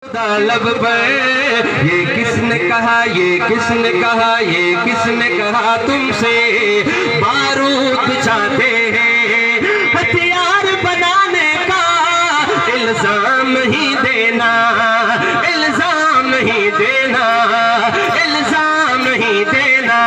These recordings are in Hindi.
लब पर ये किसने कहा, ये किसने कहा, ये किसने कहा तुमसे बारूद चाहते हैं हथियार बनाने का इल्जाम ही देना, इल्जाम ही देना, इल्जाम ही देना।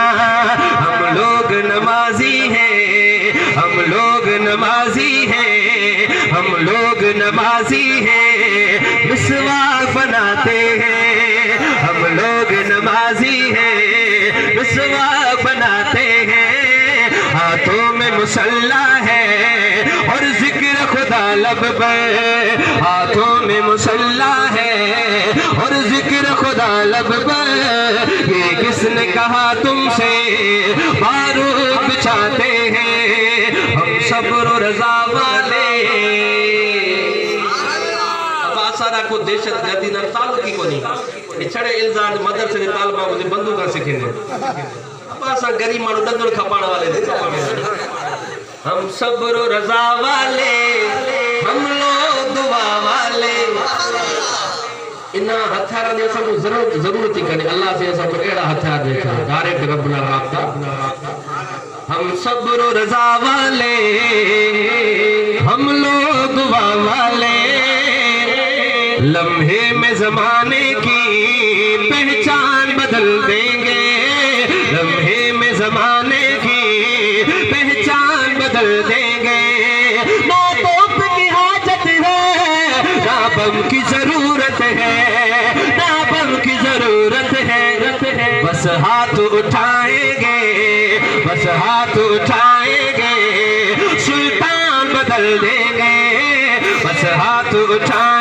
हम लोग नमाजी हैं, हम लोग नमाजी हैं, हम लोग नमाजी हैं, मिसवाक बनाते हैं। हम लोग नमाजी हैं, मिसवाक बनाते हैं, हाथों में मुसल्ला है और जिक्र खुदा लब पर, हाथों में मुसल्ला है और जिक्र खुदा लब पर। ये किसने कहा तुमसे बारूद चाहते हैं, हम सब्र रज़ा वाले। सारा को दहशत गर्दी ना ताल्लुक ही कोनी छड़े इल्जाम मदरसे दे तालिबा मुझे बंदूका सिखने अब असा गरीब मानु डंगल खपाण वाले दे। हम सब्र रज़ा वाले, हम लोग दुआ वाले। इना हथियार दे सब जरूरत ही कने अल्लाह से सब एड़ा हथियार दे डायरेक्ट रब्बना राब्ता। हम सब्र रज़ा वाले, हम लोग दुआ वाले। लम्हे में जमाने की पहचान बदल देंगे, लम्हे में जमाने की पहचान बदल देंगे। ना तोप की हाजत है, ना बम की जरूरत है, ना बम की जरूरत है। बस हाथ उठाएंगे, बस हाथ उठाएंगे, सुल्तान बदल देंगे। बस हाथ उठा